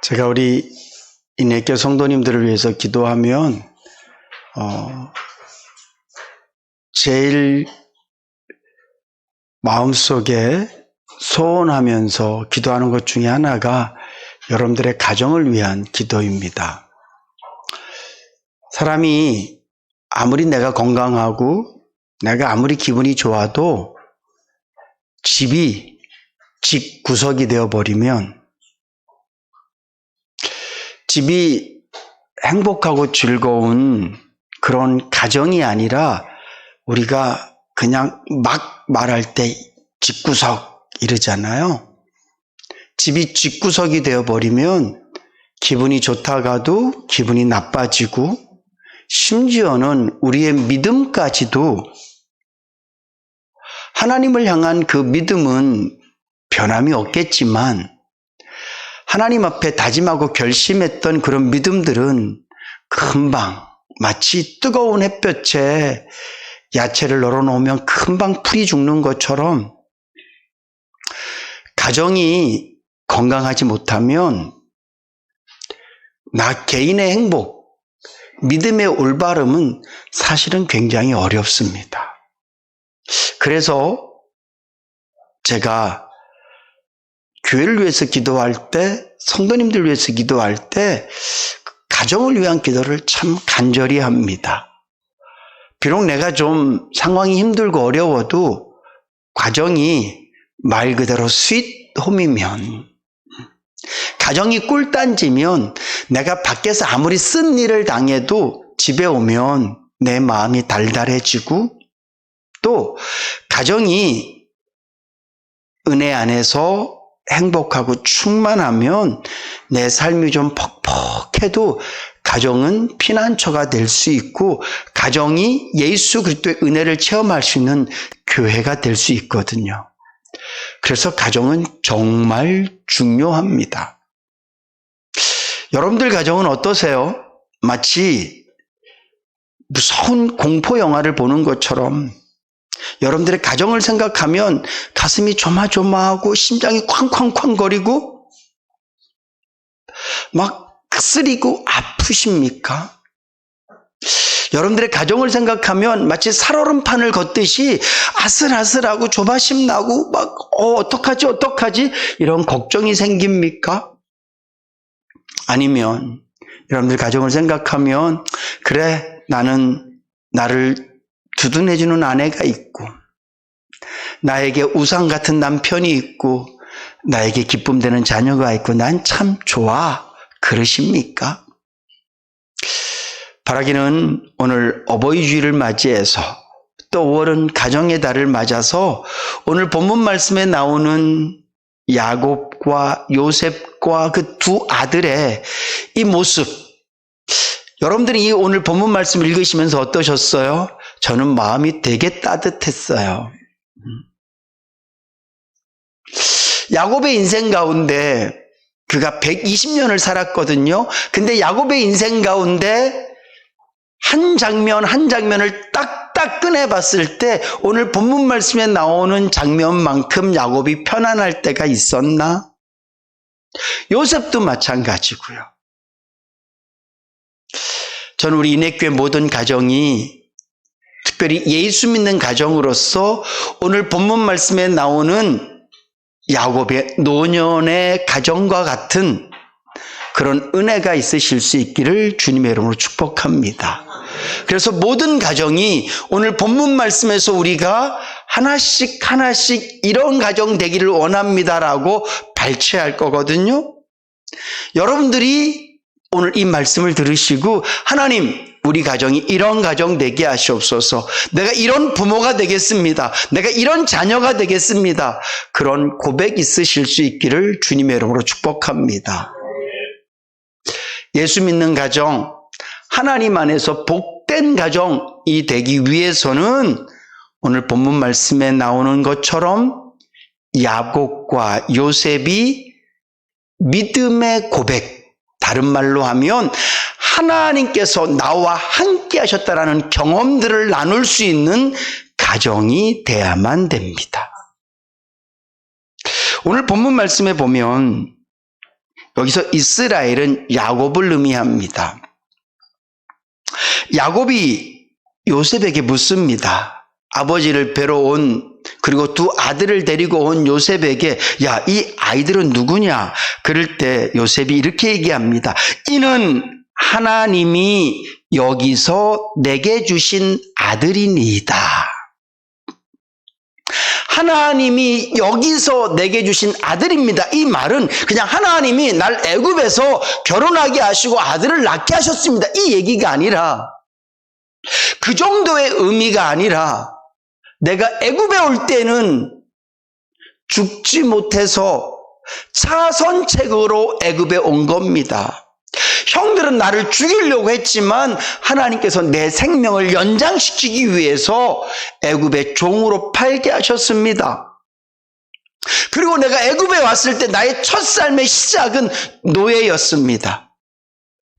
제가 우리 인내교 성도님들을 위해서 기도하면 제일 마음속에 소원하면서 기도하는 것 중에 하나가 여러분들의 가정을 위한 기도입니다. 사람이 아무리 내가 건강하고 내가 아무리 기분이 좋아도 집이 집구석이 되어버리면 집이 행복하고 즐거운 그런 가정이 아니라 우리가 그냥 막 말할 때 집구석 이러잖아요. 집이 집구석이 되어버리면 기분이 좋다가도 기분이 나빠지고 심지어는 우리의 믿음까지도 하나님을 향한 그 믿음은 변함이 없겠지만 하나님 앞에 다짐하고 결심했던 그런 믿음들은 금방 마치 뜨거운 햇볕에 야채를 널어놓으면 금방 풀이 죽는 것처럼 가정이 건강하지 못하면 나 개인의 행복, 믿음의 올바름은 사실은 굉장히 어렵습니다. 그래서 제가 교회를 위해서 기도할 때, 성도님들 위해서 기도할 때 가정을 위한 기도를 참 간절히 합니다. 비록 내가 좀 상황이 힘들고 어려워도 가정이 말 그대로 스윗홈이면, 가정이 꿀단지면 내가 밖에서 아무리 쓴 일을 당해도 집에 오면 내 마음이 달달해지고 또 가정이 은혜 안에서 행복하고 충만하면 내 삶이 좀 퍽퍽해도 가정은 피난처가 될 수 있고 가정이 예수 그리스도의 은혜를 체험할 수 있는 교회가 될 수 있거든요. 그래서 가정은 정말 중요합니다. 여러분들 가정은 어떠세요? 마치 무서운 공포 영화를 보는 것처럼 여러분들의 가정을 생각하면 가슴이 조마조마하고 심장이 쾅쾅쾅거리고 막 쓰리고 아프십니까? 여러분들의 가정을 생각하면 마치 살얼음판을 걷듯이 아슬아슬하고 조바심 나고 막 어떡하지 이런 걱정이 생깁니까? 아니면 여러분들 가정을 생각하면 그래 나는 나를 두둔해주는 아내가 있고 나에게 우상 같은 남편이 있고 나에게 기쁨 되는 자녀가 있고 난 참 좋아 그러십니까? 바라기는 오늘 어버이 주일을 맞이해서 또 5월은 가정의 달을 맞아서 오늘 본문 말씀에 나오는 야곱과 요셉과 그 두 아들의 이 모습, 여러분들이 이 오늘 본문 말씀 읽으시면서 어떠셨어요? 저는 마음이 되게 따뜻했어요. 야곱의 인생 가운데 그가 120년을 살았거든요. 근데 야곱의 인생 가운데 한 장면 한 장면을 딱딱 꺼내봤을 때 오늘 본문 말씀에 나오는 장면만큼 야곱이 편안할 때가 있었나? 요셉도 마찬가지고요. 저는 우리 인내교회 모든 가정이 특별히 예수 믿는 가정으로서 오늘 본문 말씀에 나오는 야곱의 노년의 가정과 같은 그런 은혜가 있으실 수 있기를 주님의 이름으로 축복합니다. 그래서 모든 가정이 오늘 본문 말씀에서 우리가 하나씩 이런 가정 되기를 원합니다라고 발췌할 거거든요. 여러분들이 오늘 이 말씀을 들으시고 하나님 우리 가정이 이런 가정 되게 하시옵소서. 내가 이런 부모가 되겠습니다. 내가 이런 자녀가 되겠습니다. 그런 고백 있으실 수 있기를 주님의 이름으로 축복합니다. 예수 믿는 가정, 하나님 안에서 복된 가정이 되기 위해서는 오늘 본문 말씀에 나오는 것처럼 야곱과 요셉이 믿음의 고백, 다른 말로 하면 하나님께서 나와 함께 하셨다라는 경험들을 나눌 수 있는 가정이 돼야만 됩니다. 오늘 본문 말씀에 보면 여기서 이스라엘은 야곱을 의미합니다. 야곱이 요셉에게 묻습니다. 아버지를 뵈러 온, 그리고 두 아들을 데리고 온 요셉에게, 야, 이 아이들은 누구냐? 그럴 때 요셉이 이렇게 얘기합니다. 이는 하나님이 여기서 내게 주신 아들이니이다. 하나님이 여기서 내게 주신 아들입니다. 이 말은 그냥 하나님이 날 애굽에서 결혼하게 하시고 아들을 낳게 하셨습니다. 이 얘기가 아니라, 그 정도의 의미가 아니라, 내가 애굽에 올 때는 죽지 못해서 차선책으로 애굽에 온 겁니다. 형들은 나를 죽이려고 했지만 하나님께서 내 생명을 연장시키기 위해서 애굽의 종으로 팔게 하셨습니다. 그리고 내가 애굽에 왔을 때 나의 첫 삶의 시작은 노예였습니다.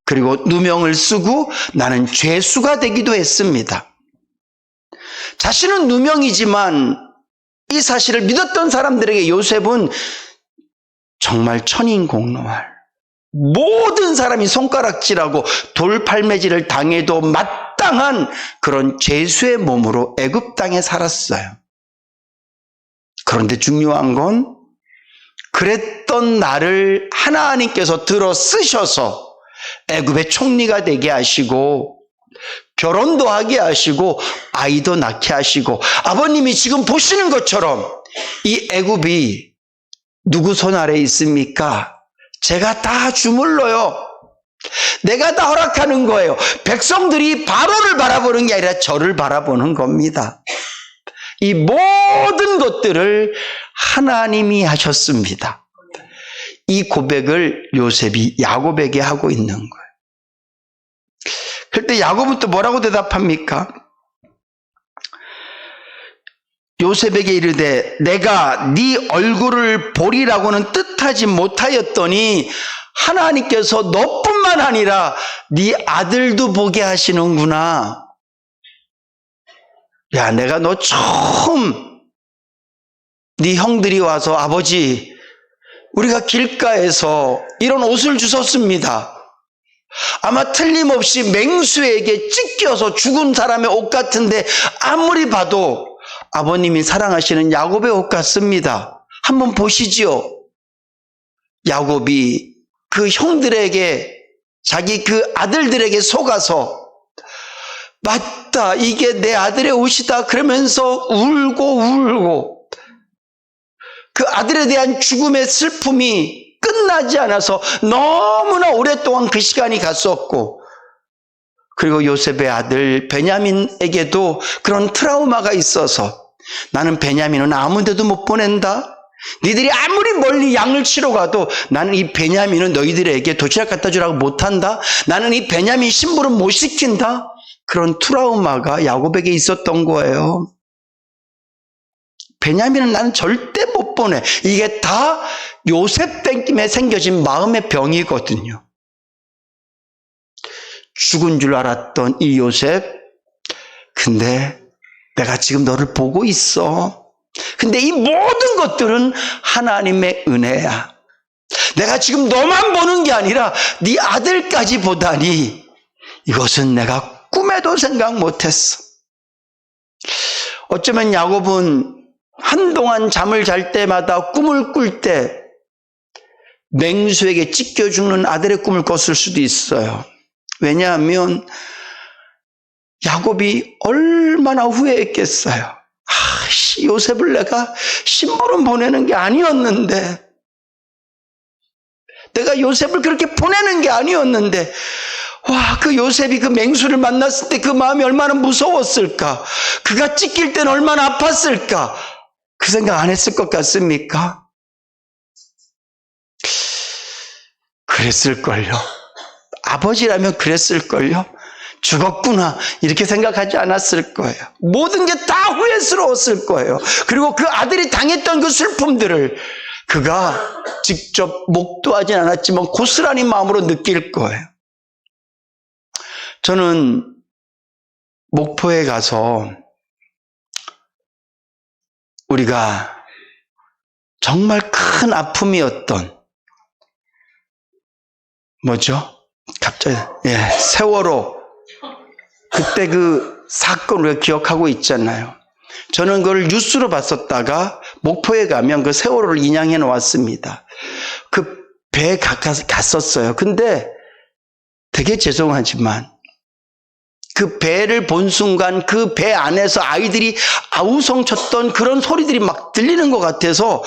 그리고 누명을 쓰고 나는 죄수가 되기도 했습니다. 자신은 누명이지만 이 사실을 믿었던 사람들에게 요셉은 정말 천인공노할, 모든 사람이 손가락질하고 돌팔매질을 당해도 마땅한 그런 죄수의 몸으로 애굽 땅에 살았어요. 그런데 중요한 건, 그랬던 나를 하나님께서 들어 쓰셔서 애굽의 총리가 되게 하시고 결혼도 하게 하시고 아이도 낳게 하시고, 아버님이 지금 보시는 것처럼 이 애굽이 누구 손 아래 있습니까? 제가 다 주물러요. 내가 다 허락하는 거예요. 백성들이 바로를 바라보는 게 아니라 저를 바라보는 겁니다. 이 모든 것들을 하나님이 하셨습니다. 이 고백을 요셉이 야곱에게 하고 있는 거예요. 그때 야곱은 또 뭐라고 대답합니까? 요셉에게 이르되 내가 네 얼굴을 보리라고는 뜻하지 못하였더니 하나님께서 너뿐만 아니라 네 아들도 보게 하시는구나. 야, 내가 너 처음 네 형들이 와서 아버지, 우리가 길가에서 이런 옷을 주셨습니다. 아마 틀림없이 맹수에게 찢겨서 죽은 사람의 옷 같은데 아무리 봐도 아버님이 사랑하시는 야곱의 옷 같습니다. 한번 보시지요. 야곱이 그 형들에게, 자기 그 아들들에게 속아서 맞다, 이게 내 아들의 옷이다 그러면서 울고 그 아들에 대한 죽음의 슬픔이 끝나지 않아서 너무나 오랫동안 그 시간이 갔었고, 그리고 요셉의 아들 베냐민에게도 그런 트라우마가 있어서 나는 베냐민은 아무 데도 못 보낸다. 니들이 아무리 멀리 양을 치러 가도 나는 이 베냐민은 너희들에게 도시락 갖다 주라고 못한다. 나는 이 베냐민 신부름 못 시킨다. 그런 트라우마가 야곱에게 있었던 거예요. 베냐민은 나는 절대 못 보내. 이게 다 요셉 때문에 생겨진 마음의 병이거든요. 죽은 줄 알았던 이 요셉, 근데 내가 지금 너를 보고 있어. 근데 이 모든 것들은 하나님의 은혜야. 내가 지금 너만 보는 게 아니라 네 아들까지 보다니 이것은 내가 꿈에도 생각 못했어. 어쩌면 야곱은 한동안 잠을 잘 때마다 꿈을 꿀 때 맹수에게 찢겨 죽는 아들의 꿈을 꿨을 수도 있어요. 왜냐하면 야곱이 얼마나 후회했겠어요. 요셉을 내가 심부름 보내는 게 아니었는데, 내가 요셉을 그렇게 보내는 게 아니었는데, 와, 그 요셉이 그 맹수를 만났을 때 그 마음이 얼마나 무서웠을까? 그가 찢길 때는 얼마나 아팠을까? 그 생각 안 했을 것 같습니까? 그랬을걸요. 아버지라면 그랬을걸요. 죽었구나 이렇게 생각하지 않았을 거예요. 모든 게 다 후회스러웠을 거예요. 그리고 그 아들이 당했던 그 슬픔들을 그가 직접 목도하진 않았지만 고스란히 마음으로 느낄 거예요. 저는 목포에 가서 우리가 정말 큰 아픔이었던 뭐죠? 갑자기, 세월호. 그때 그 사건을 우리가 기억하고 있잖아요. 저는 그걸 뉴스로 봤었다가 목포에 가면 그 세월호를 인양해 놓았습니다. 그 배에 갔었어요. 근데 되게 죄송하지만 그 배를 본 순간 그 배 안에서 아이들이 아우성 쳤던 그런 소리들이 막 들리는 것 같아서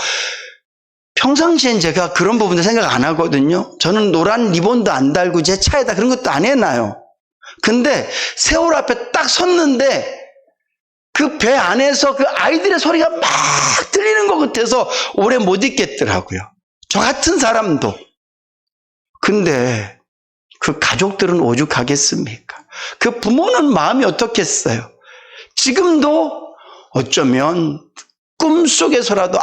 평상시엔 제가 그런 부분도 생각 안 하거든요. 저는 노란 리본도 안 달고 제 차에다 그런 것도 안 해놔요. 근데 세월호 앞에 딱 섰는데 그 배 안에서 그 아이들의 소리가 막 들리는 것 같아서 오래 못 있겠더라고요. 저 같은 사람도. 근데 그 가족들은 오죽하겠습니까? 그 부모는 마음이 어떻겠어요? 지금도 어쩌면 꿈속에서라도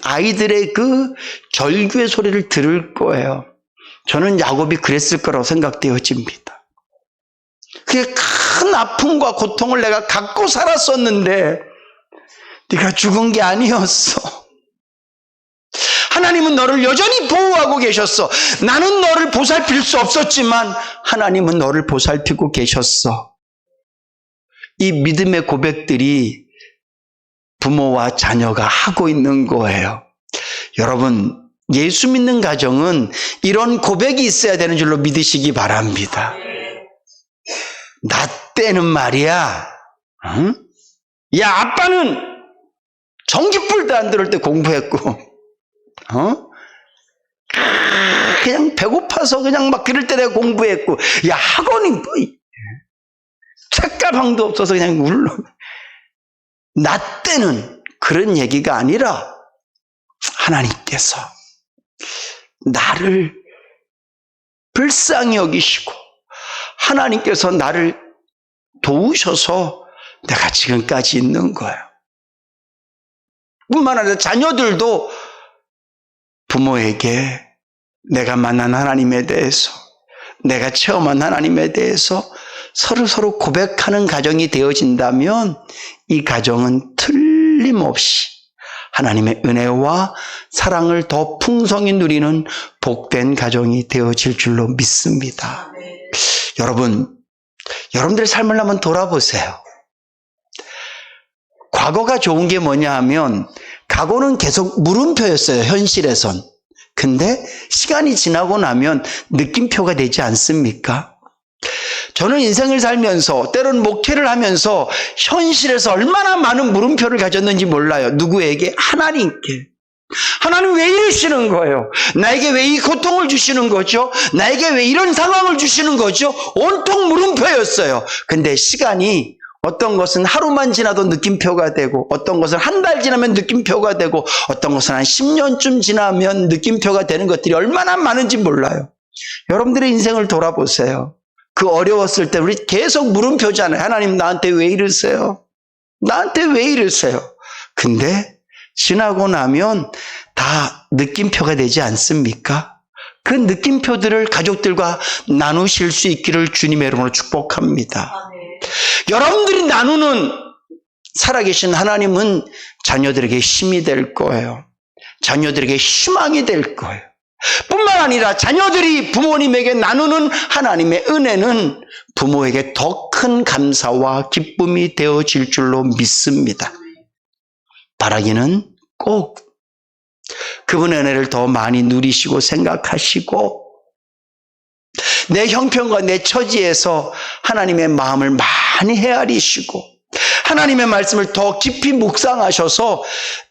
아이들의 그 절규의 소리를 들을 거예요. 저는 야곱이 그랬을 거라고 생각되어집니다. 그게 큰 아픔과 고통을 내가 갖고 살았었는데 네가 죽은 게 아니었어. 하나님은 너를 여전히 보호하고 계셨어. 나는 너를 보살필 수 없었지만 하나님은 너를 보살피고 계셨어. 이 믿음의 고백들이 부모와 자녀가 하고 있는 거예요. 여러분, 예수 믿는 가정은 이런 고백이 있어야 되는 줄로 믿으시기 바랍니다. 나 때는 말이야, 응? 야, 아빠는 전기불도 안 들을 때 공부했고, 그냥 배고파서 그냥 막 그럴 때 내가 공부했고, 야, 학원이 뭐, 책가방도 없어서 그냥 울러. 나 때는 그런 얘기가 아니라 하나님께서 나를 불쌍히 여기시고 하나님께서 나를 도우셔서 내가 지금까지 있는 거예요. 뿐만 아니라 자녀들도 부모에게 내가 만난 하나님에 대해서, 내가 체험한 하나님에 대해서 서로 고백하는 가정이 되어진다면 이 가정은 틀림없이 하나님의 은혜와 사랑을 더 풍성히 누리는 복된 가정이 되어질 줄로 믿습니다. 여러분, 여러분들의 삶을 한번 돌아보세요. 과거가 좋은 게 뭐냐 하면 과거는 계속 물음표였어요, 현실에선. 근데 시간이 지나고 나면 느낌표가 되지 않습니까? 저는 인생을 살면서 때로는 목회를 하면서 현실에서 얼마나 많은 물음표를 가졌는지 몰라요. 누구에게? 하나님께. 하나님 왜 이러시는 거예요? 나에게 왜 이 고통을 주시는 거죠? 나에게 왜 이런 상황을 주시는 거죠? 온통 물음표였어요. 근데 시간이 어떤 것은 하루만 지나도 느낌표가 되고 어떤 것은 한 달 지나면 느낌표가 되고 어떤 것은 한 10년쯤 지나면 느낌표가 되는 것들이 얼마나 많은지 몰라요. 여러분들의 인생을 돌아보세요. 그 어려웠을 때 우리 계속 물음표잖아요. 하나님 나한테 왜 이러세요? 나한테 왜 이러세요? 근데 지나고 나면 다 느낌표가 되지 않습니까? 그 느낌표들을 가족들과 나누실 수 있기를 주님의 이름으로 축복합니다. 여러분들이 나누는 살아계신 하나님은 자녀들에게 힘이 될 거예요. 자녀들에게 희망이 될 거예요. 뿐만 아니라 자녀들이 부모님에게 나누는 하나님의 은혜는 부모에게 더 큰 감사와 기쁨이 되어질 줄로 믿습니다. 바라기는 꼭 그분의 은혜를 더 많이 누리시고 생각하시고 내 형편과 내 처지에서 하나님의 마음을 많이 헤아리시고 하나님의 말씀을 더 깊이 묵상하셔서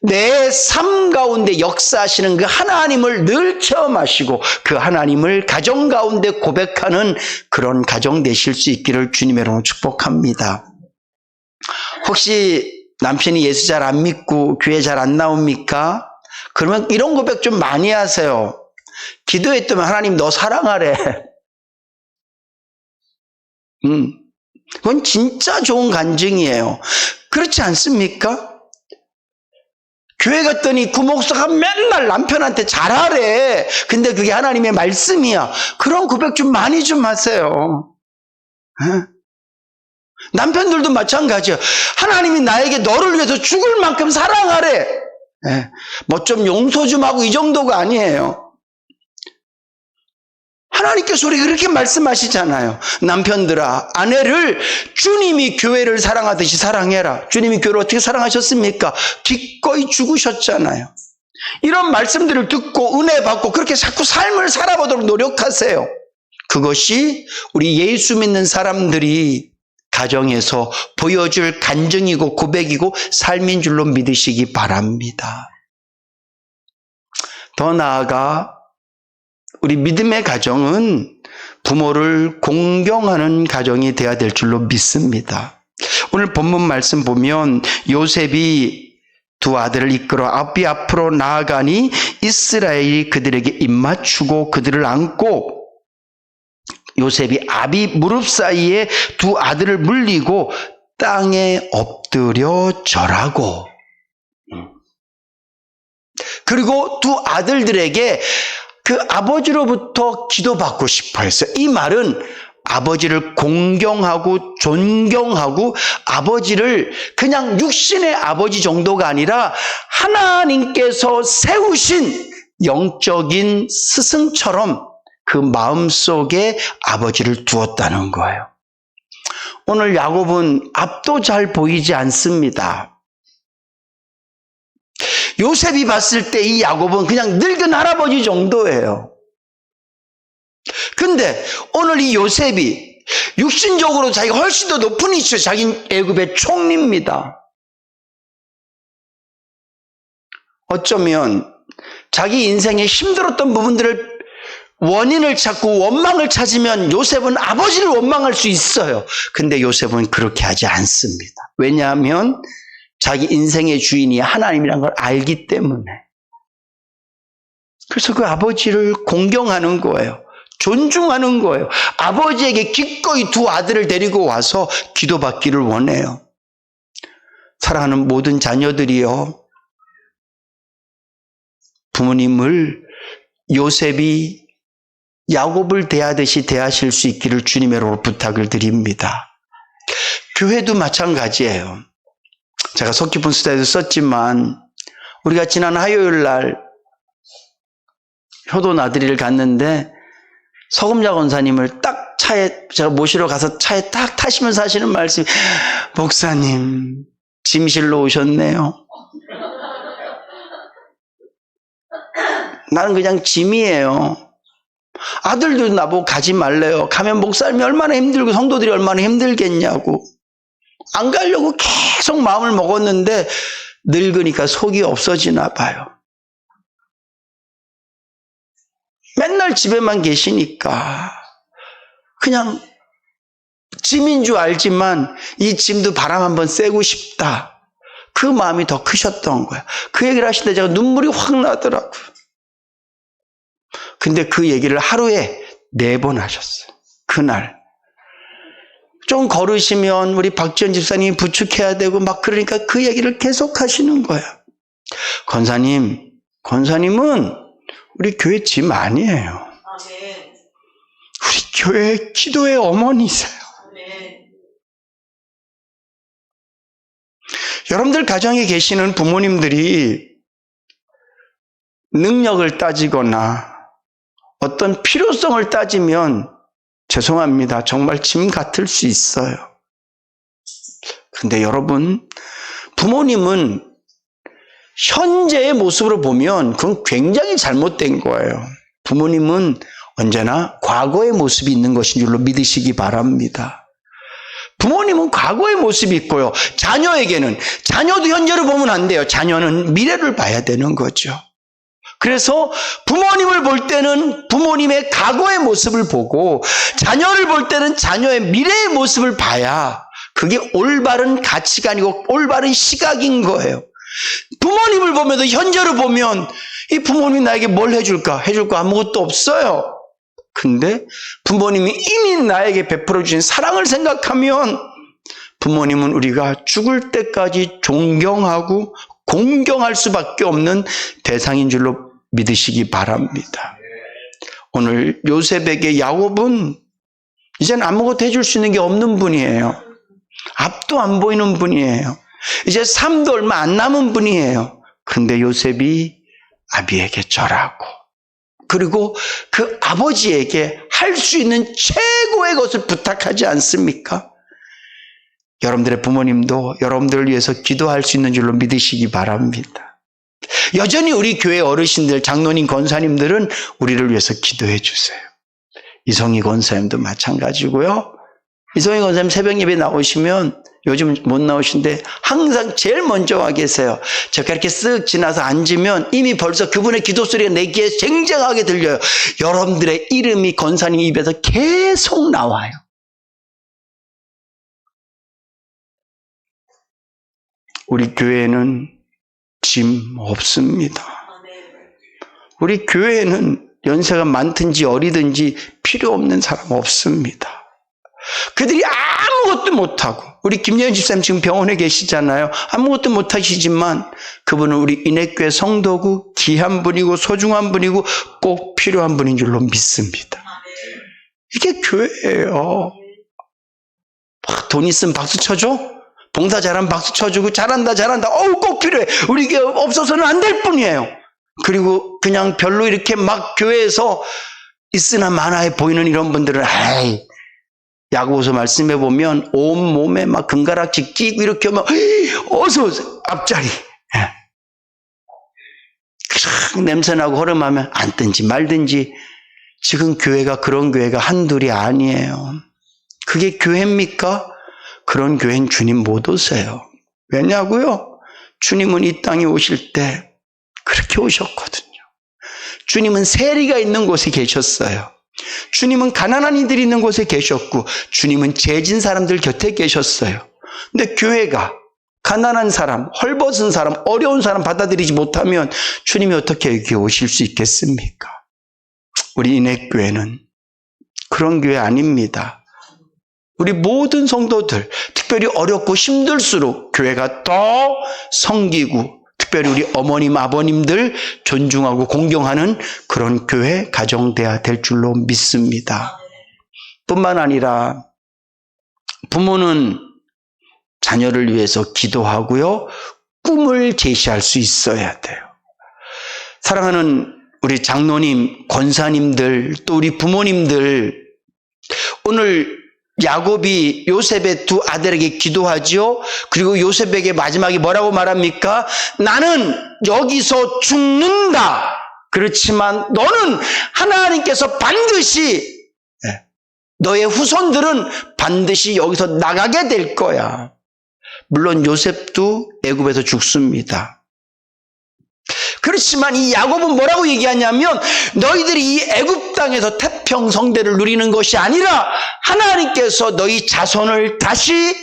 내 삶 가운데 역사하시는 그 하나님을 늘 체험하시고 그 하나님을 가정 가운데 고백하는 그런 가정 되실 수 있기를 주님의 이름으로 축복합니다. 혹시 남편이 예수 잘 안 믿고 교회 잘 안 나옵니까? 그러면 이런 고백 좀 많이 하세요. 기도했더니 하나님 너 사랑하래. 그건 진짜 좋은 간증이에요. 그렇지 않습니까? 교회 갔더니 그 목사가 맨날 남편한테 잘하래. 근데 그게 하나님의 말씀이야. 그런 고백 좀 많이 좀 하세요. 남편들도 마찬가지야. 하나님이 나에게 너를 위해서 죽을 만큼 사랑하래. 뭐 좀 용서 좀 하고 이 정도가 아니에요. 하나님께서 우리 그렇게 말씀하시잖아요. 남편들아, 아내를 주님이 교회를 사랑하듯이 사랑해라. 주님이 교회를 어떻게 사랑하셨습니까? 기꺼이 죽으셨잖아요. 이런 말씀들을 듣고 은혜 받고 그렇게 자꾸 삶을 살아보도록 노력하세요. 그것이 우리 예수 믿는 사람들이 가정에서 보여줄 간증이고 고백이고 삶인 줄로 믿으시기 바랍니다. 더 나아가 우리 믿음의 가정은 부모를 공경하는 가정이 되어야 될 줄로 믿습니다. 오늘 본문 말씀 보면 요셉이 두 아들을 이끌어 앞으로 나아가니 이스라엘이 그들에게 입맞추고 그들을 안고 요셉이 아비 무릎 사이에 두 아들을 물리고 땅에 엎드려 절하고 그리고 두 아들들에게 그 아버지로부터 기도받고 싶어 했어요. 이 말은 아버지를 공경하고 존경하고 아버지를 그냥 육신의 아버지 정도가 아니라 하나님께서 세우신 영적인 스승처럼 그 마음속에 아버지를 두었다는 거예요. 오늘 야곱은 앞도 잘 보이지 않습니다. 요셉이 봤을 때 이 야곱은 그냥 늙은 할아버지 정도예요. 근데 오늘 이 요셉이 육신적으로 자기가 훨씬 더 높은 위치에 자기 애굽의 총리입니다. 어쩌면 자기 인생에 힘들었던 부분들을 원인을 찾고 원망을 찾으면 요셉은 아버지를 원망할 수 있어요. 근데 요셉은 그렇게 하지 않습니다. 왜냐하면 자기 인생의 주인이 하나님이라는 걸 알기 때문에. 그래서 그 아버지를 공경하는 거예요. 존중하는 거예요. 아버지에게 기꺼이 두 아들을 데리고 와서 기도받기를 원해요. 사랑하는 모든 자녀들이요, 부모님을 요셉이 야곱을 대하듯이 대하실 수 있기를 주님으로 부탁을 드립니다. 교회도 마찬가지예요. 제가 속 깊은 수다에도 썼지만 우리가 지난 화요일 날 효도 나들이를 갔는데 서금자 권사님을 딱 차에 제가 모시러 가서 차에 딱 타시면서 하시는 말씀이, 목사님 짐실로 오셨네요. 나는 그냥 짐이에요. 아들도 나보고 가지 말래요. 가면 목사님이 얼마나 힘들고 성도들이 얼마나 힘들겠냐고. 안 가려고 계속 마음을 먹었는데 늙으니까 속이 없어지나 봐요. 맨날 집에만 계시니까 그냥 짐인 줄 알지만 이 짐도 바람 한번 쐬고 싶다. 그 마음이 더 크셨던 거야. 그 얘기를 하실 때 제가 눈물이 확 나더라고요. 근데 그 얘기를 하루에 4번 하셨어요. 그날. 좀 걸으시면 우리 박지원 집사님이 부축해야 되고 막 그러니까 그 얘기를 계속 하시는 거야. 권사님은 우리 교회 짐 아니에요. 아멘. 우리 교회 기도의 어머니세요. 아멘. 여러분들 가정에 계시는 부모님들이 능력을 따지거나 어떤 필요성을 따지면 죄송합니다. 정말 짐 같을 수 있어요. 근데 여러분, 부모님은 현재의 모습으로 보면 그건 굉장히 잘못된 거예요. 부모님은 언제나 과거의 모습이 있는 것인 줄로 믿으시기 바랍니다. 부모님은 과거의 모습이 있고요. 자녀에게는, 자녀도 현재를 보면 안 돼요. 자녀는 미래를 봐야 되는 거죠. 그래서 부모님을 볼 때는 부모님의 과거의 모습을 보고 자녀를 볼 때는 자녀의 미래의 모습을 봐야 그게 올바른 가치관이고 올바른 시각인 거예요. 부모님을 보면서 현재를 보면 이 부모님이 나에게 뭘 해줄 거 아무것도 없어요. 근데 부모님이 이미 나에게 베풀어 주신 사랑을 생각하면 부모님은 우리가 죽을 때까지 존경하고 공경할 수밖에 없는 대상인 줄로 믿으시기 바랍니다. 오늘 요셉에게 야곱은 이제는 아무것도 해줄 수 있는 게 없는 분이에요. 앞도 안 보이는 분이에요. 이제 삶도 얼마 안 남은 분이에요. 근데 요셉이 아비에게 절하고 그리고 그 아버지에게 할 수 있는 최고의 것을 부탁하지 않습니까? 여러분들의 부모님도 여러분들을 위해서 기도할 수 있는 줄로 믿으시기 바랍니다. 여전히 우리 교회 어르신들, 장로님, 권사님들은 우리를 위해서 기도해 주세요. 이성희 권사님도 마찬가지고요. 이성희 권사님 새벽 예배 나오시면 요즘 못 나오신데 항상 제일 먼저 와 계세요. 제가 이렇게 쓱 지나서 앉으면 이미 벌써 그분의 기도 소리가 내 귀에 쟁쟁하게 들려요. 여러분들의 이름이 권사님 입에서 계속 나와요. 우리 교회는 짐 없습니다. 우리 교회에는 연세가 많든지 어리든지 필요 없는 사람 없습니다. 그들이 아무것도 못하고, 우리 김여연 집사님 지금 병원에 계시잖아요. 아무것도 못하시지만 그분은 우리 인해교회 성도고 귀한 분이고 소중한 분이고 꼭 필요한 분인 줄로 믿습니다. 이게 교회예요. 돈 있으면 박수 쳐줘? 봉사 잘하면 박수 쳐주고 잘한다 어우 꼭 필요해. 우리 교회 없어서는 안 될 뿐이에요. 그리고 그냥 별로 이렇게 막 교회에서 있으나 마나해 보이는 이런 분들은 야고보서 말씀해 보면 온몸에 막 금가락지 끼고 이렇게 하면 어서 오세요. 앞자리 냄새나고 허름하면 앉든지 말든지. 지금 교회가 그런 교회가 한둘이 아니에요. 그게 교회입니까? 그런 교회는 주님 못 오세요. 왜냐고요? 주님은 이 땅에 오실 때 그렇게 오셨거든요. 주님은 세리가 있는 곳에 계셨어요. 주님은 가난한 이들이 있는 곳에 계셨고 주님은 죄진 사람들 곁에 계셨어요. 근데 교회가 가난한 사람, 헐벗은 사람, 어려운 사람 받아들이지 못하면 주님이 어떻게 여기 오실 수 있겠습니까? 우리 인해교회는 그런 교회 아닙니다. 우리 모든 성도들, 특별히 어렵고 힘들수록 교회가 더 섬기고 특별히 우리 어머님, 아버님들 존중하고 공경하는 그런 교회, 가정 돼야 될 줄로 믿습니다. 뿐만 아니라 부모는 자녀를 위해서 기도하고요. 꿈을 제시할 수 있어야 돼요. 사랑하는 우리 장로님, 권사님들, 또 우리 부모님들, 오늘 야곱이 요셉의 두 아들에게 기도하지요. 그리고 요셉에게 마지막에 뭐라고 말합니까? 나는 여기서 죽는다. 그렇지만 너는 하나님께서 반드시 너의 후손들은 반드시 여기서 나가게 될 거야. 물론 요셉도 애굽에서 죽습니다. 그렇지만 이 야곱은 뭐라고 얘기하냐면 너희들이 이 애굽 땅에서 태평성대를 누리는 것이 아니라 하나님께서 너희 자손을 다시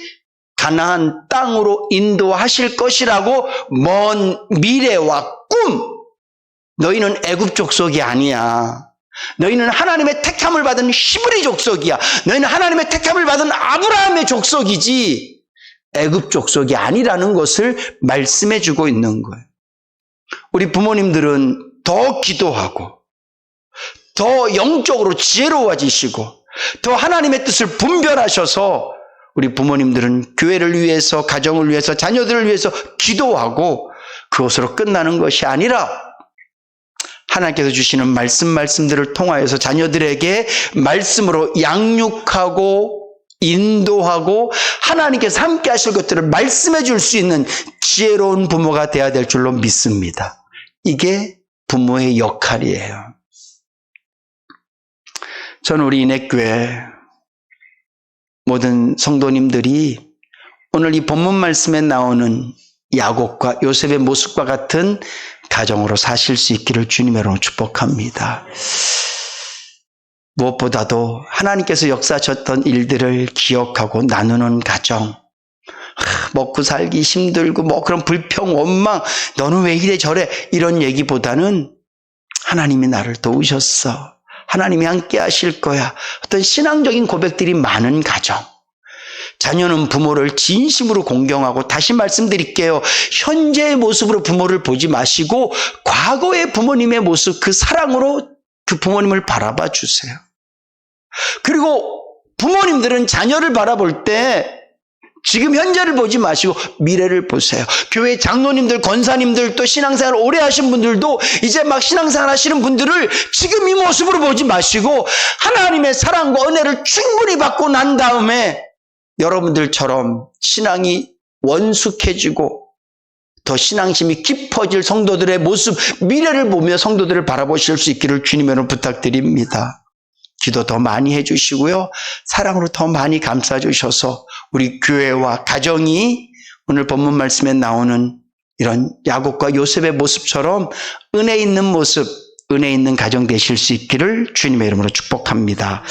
가나안 땅으로 인도하실 것이라고 먼 미래와 꿈. 너희는 애굽 족속이 아니야. 너희는 하나님의 택함을 받은 히브리 족속이야. 너희는 하나님의 택함을 받은 아브라함의 족속이지 애굽 족속이 아니라는 것을 말씀해 주고 있는 거예요. 우리 부모님들은 더 기도하고 더 영적으로 지혜로워지시고 더 하나님의 뜻을 분별하셔서 우리 부모님들은 교회를 위해서, 가정을 위해서, 자녀들을 위해서 기도하고 그것으로 끝나는 것이 아니라 하나님께서 주시는 말씀들을 통하여서 자녀들에게 말씀으로 양육하고 인도하고 하나님께서 함께 하실 것들을 말씀해 줄 수 있는 지혜로운 부모가 되어야 될 줄로 믿습니다. 이게 부모의 역할이에요. 저는 우리 인해교회 모든 성도님들이 오늘 이 본문 말씀에 나오는 야곱과 요셉의 모습과 같은 가정으로 사실 수 있기를 주님으로 축복합니다. 무엇보다도 하나님께서 역사하셨던 일들을 기억하고 나누는 가정, 먹고 살기 힘들고 뭐 그런 불평, 원망, 너는 왜 이래 저래 이런 얘기보다는 하나님이 나를 도우셨어. 하나님이 함께 하실 거야. 어떤 신앙적인 고백들이 많은 가정. 자녀는 부모를 진심으로 공경하고, 다시 말씀드릴게요. 현재의 모습으로 부모를 보지 마시고 과거의 부모님의 모습, 그 사랑으로 그 부모님을 바라봐 주세요. 그리고 부모님들은 자녀를 바라볼 때 지금 현재를 보지 마시고 미래를 보세요. 교회 장로님들, 권사님들, 또 신앙생활 오래 하신 분들도 이제 막 신앙생활 하시는 분들을 지금 이 모습으로 보지 마시고 하나님의 사랑과 은혜를 충분히 받고 난 다음에 여러분들처럼 신앙이 원숙해지고 더 신앙심이 깊어질 성도들의 모습, 미래를 보며 성도들을 바라보실 수 있기를 주님으로 부탁드립니다. 기도 더 많이 해주시고요. 사랑으로 더 많이 감싸주셔서 우리 교회와 가정이 오늘 본문 말씀에 나오는 이런 야곱과 요셉의 모습처럼 은혜 있는 모습, 은혜 있는 가정 되실 수 있기를 주님의 이름으로 축복합니다.